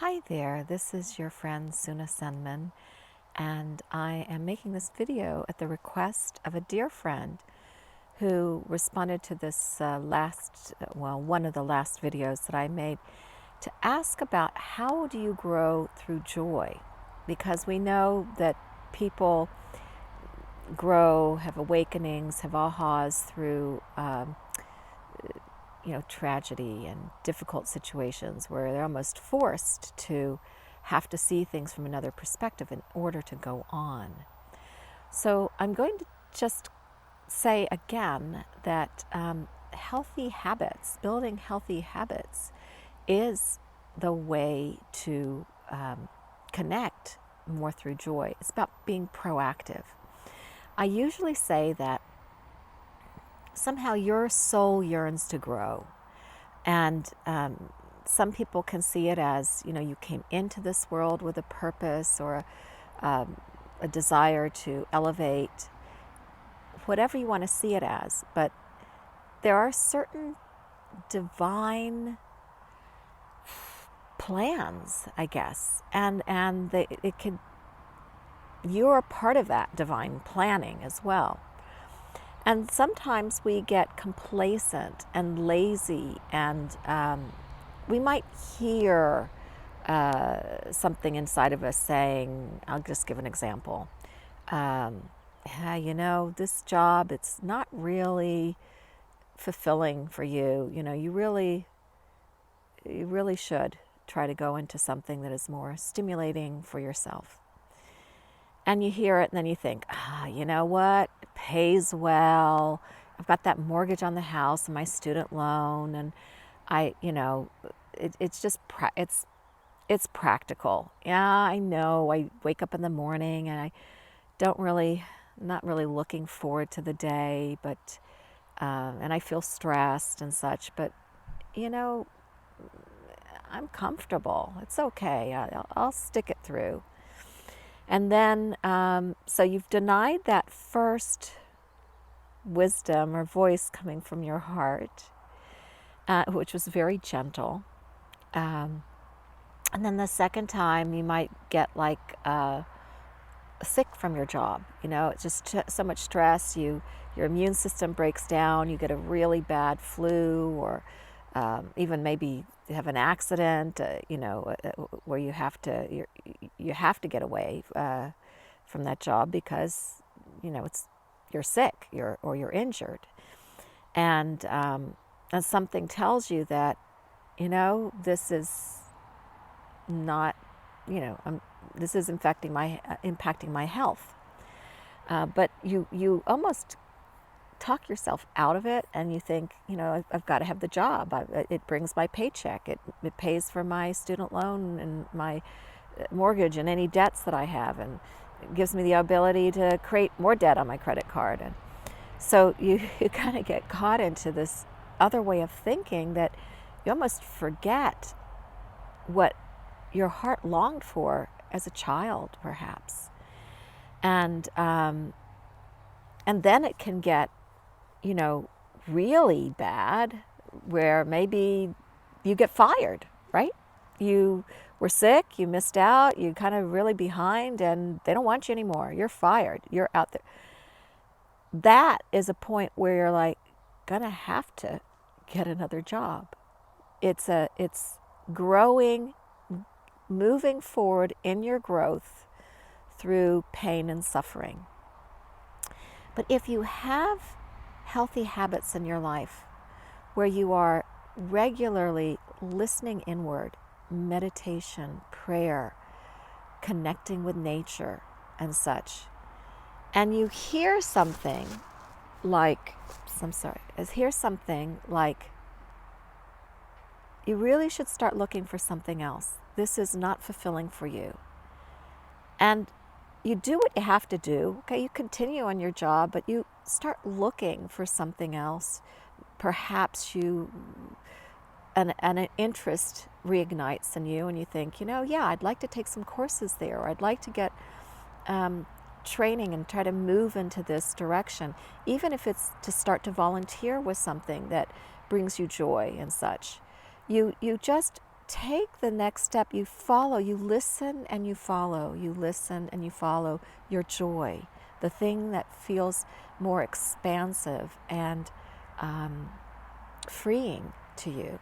Hi there, this is your friend Suna Senman, and I am making this video at the request of a dear friend who responded to this one of the last videos that I made to ask about how do you grow through joy? Because we know that people grow, have awakenings, have ahas through tragedy and difficult situations where they're almost forced to have to see things from another perspective in order to go on. So I'm going to just say again that building healthy habits, is the way to connect more through joy. It's about being proactive. I usually say that somehow your soul yearns to grow. And some people can see it as, you came into this world with a purpose or a desire to elevate, whatever you want to see it as. But there are certain divine plans, I guess, and you're a part of that divine planning as well. And sometimes we get complacent and lazy, and we might hear something inside of us saying, I'll just give an example. This job, it's not really fulfilling for you. You really should try to go into something that is more stimulating for yourself. And you hear it and then you think, you know what? It pays well. I've got that mortgage on the house and my student loan, and it's practical. Yeah, I know. I wake up in the morning and not really looking forward to the day, but and I feel stressed and such. But I'm comfortable. It's okay. I'll stick it through. And then, so you've denied that first wisdom or voice coming from your heart, which was very gentle. And then the second time, you might get sick from your job. It's just so much stress. Your immune system breaks down. You get a really bad flu, or even maybe you have an accident, where you have to get away from that job because you're sick, you're injured, and something tells you that this is not this is impacting my health, but you almost talk yourself out of it, and you think, I've got to have the job. It brings my paycheck. It pays for my student loan and my mortgage and any debts that I have, and it gives me the ability to create more debt on my credit card. And so you kind of get caught into this other way of thinking that you almost forget what your heart longed for as a child, perhaps. And then it can get really bad, where maybe you get fired, right? You were sick, you missed out, you kind of really behind, and they don't want you anymore. You're fired. You're out there. That is a point where you're like, gonna have to get another job. It's growing, moving forward in your growth through pain and suffering. But if you have healthy habits in your life where you are regularly listening inward, meditation, prayer, connecting with nature and such, and you hear something like, you really should start looking for something else. This is not fulfilling for you. And you do what you have to do. Okay, you continue on your job, but you start looking for something else. Perhaps an interest reignites in you, and you think, I'd like to take some courses there, or I'd like to get training and try to move into this direction, even if it's to start to volunteer with something that brings you joy and such. You just take the next step. You follow, you listen and you follow, you listen and you follow your joy, the thing that feels more expansive and freeing to you.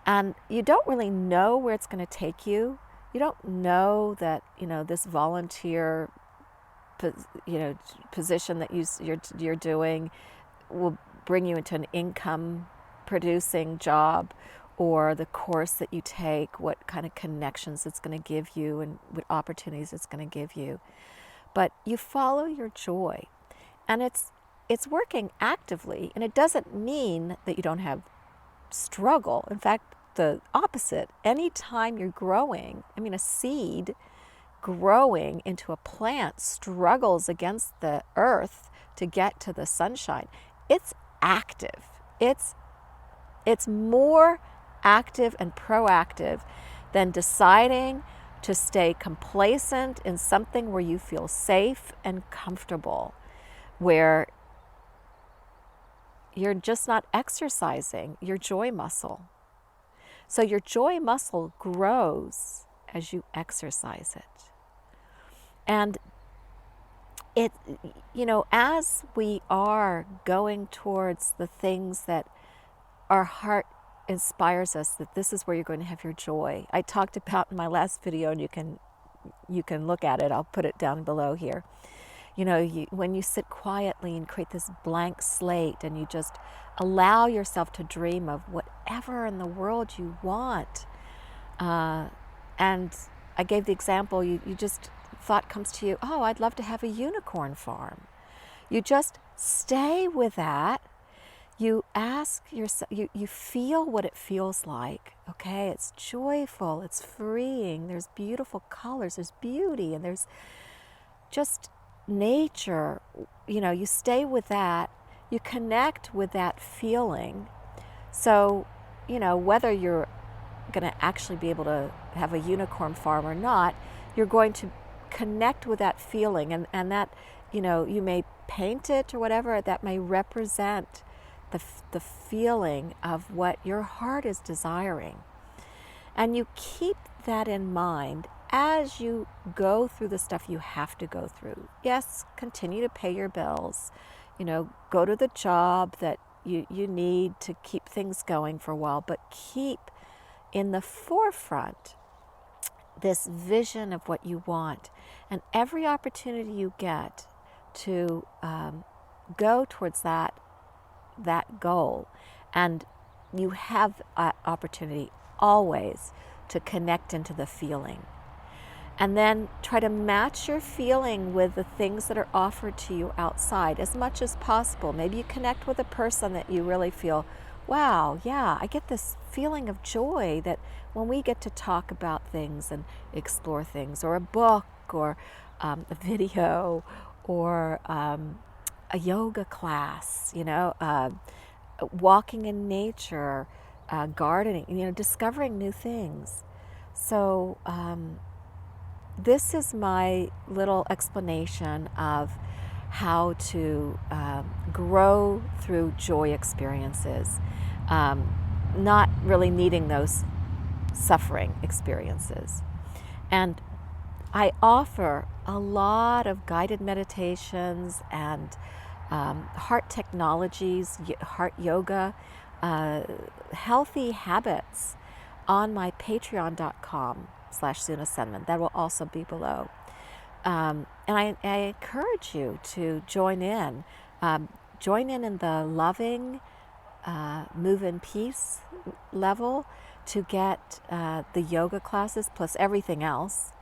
And you don't really know where it's going to take you. You don't know that, this volunteer, position that you're doing will bring you into an income producing job, or the course that you take, what kind of connections it's going to give you and what opportunities it's going to give you. But you follow your joy, and it's working actively, and it doesn't mean that you don't have struggle. In fact, the opposite. Anytime you're growing, a seed growing into a plant struggles against the earth to get to the sunshine. It's active. It's more active and proactive than deciding to stay complacent in something where you feel safe and comfortable, where you're just not exercising your joy muscle. So your joy muscle grows as you exercise it. And as we are going towards the things that our heart inspires us, that this is where you're going to have your joy. I talked about in my last video, and you can look at it. I'll put it down below here. When you sit quietly and create this blank slate, and you just allow yourself to dream of whatever in the world you want. And I gave the example, you just, thought comes to you, oh, I'd love to have a unicorn farm. You just stay with that. You ask yourself, you feel what it feels like. Okay, it's joyful, it's freeing, there's beautiful colors, there's beauty, and there's just nature. You stay with that, you connect with that feeling. So, whether you're going to actually be able to have a unicorn farm or not, you're going to connect with that feeling, and that, you may paint it or whatever, that may represent the feeling of what your heart is desiring. And you keep that in mind as you go through the stuff you have to go through. Yes, continue to pay your bills, go to the job that you need to keep things going for a while, but keep in the forefront this vision of what you want. And every opportunity you get to go towards that goal, and you have opportunity always to connect into the feeling. And then try to match your feeling with the things that are offered to you outside as much as possible. Maybe you connect with a person that you really feel, wow, yeah, I get this feeling of joy that when we get to talk about things and explore things, or a book, or a video, or a yoga class, walking in nature, gardening, discovering new things. So this is my little explanation of how to grow through joy experiences, not really needing those suffering experiences. And I offer a lot of guided meditations and heart technologies, heart yoga, healthy habits on my patreon.com/Suna Senman. That will also be below. And I encourage you to join in. Join in the loving, move in peace level to get the yoga classes plus everything else.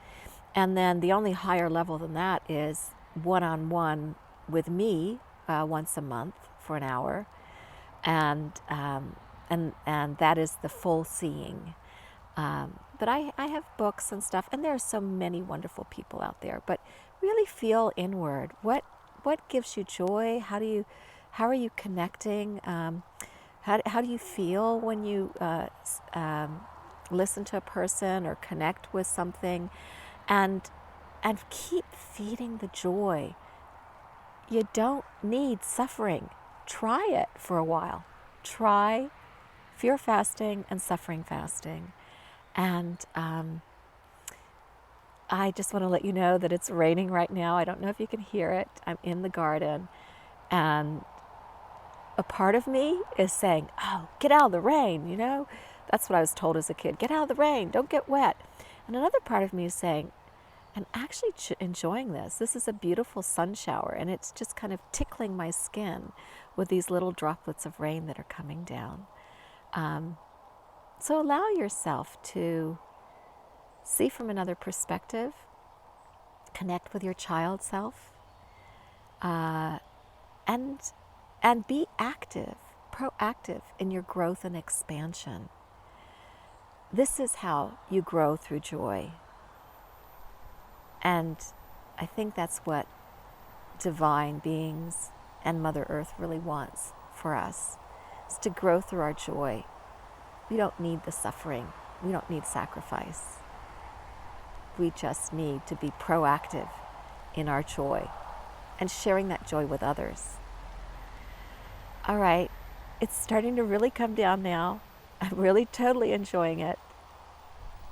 And then the only higher level than that is one-on-one with me once a month for an hour. And that is the full seeing. But I have books and stuff, and there are so many wonderful people out there. But really feel inward. What gives you joy? How are you connecting? How do you feel when you listen to a person or connect with something? And keep feeding the joy. You don't need suffering. Try it for a while. Try fear fasting and suffering fasting. And I just want to let you know that it's raining right now. I don't know if you can hear it. I'm in the garden, and a part of me is saying, oh, get out of the rain, you know? That's what I was told as a kid. Get out of the rain, don't get wet. And another part of me is saying, I'm actually enjoying this. This is a beautiful sun shower, and it's just kind of tickling my skin with these little droplets of rain that are coming down. So allow yourself to see from another perspective, connect with your child self, and be active, proactive in your growth and expansion. This is how you grow through joy. And I think that's what divine beings and Mother Earth really wants for us, is to grow through our joy. We don't need the suffering. We don't need sacrifice. We just need to be proactive in our joy and sharing that joy with others. All right, it's starting to really come down now. I'm really totally enjoying it.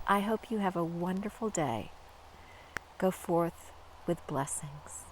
I hope you have a wonderful day. Go forth with blessings.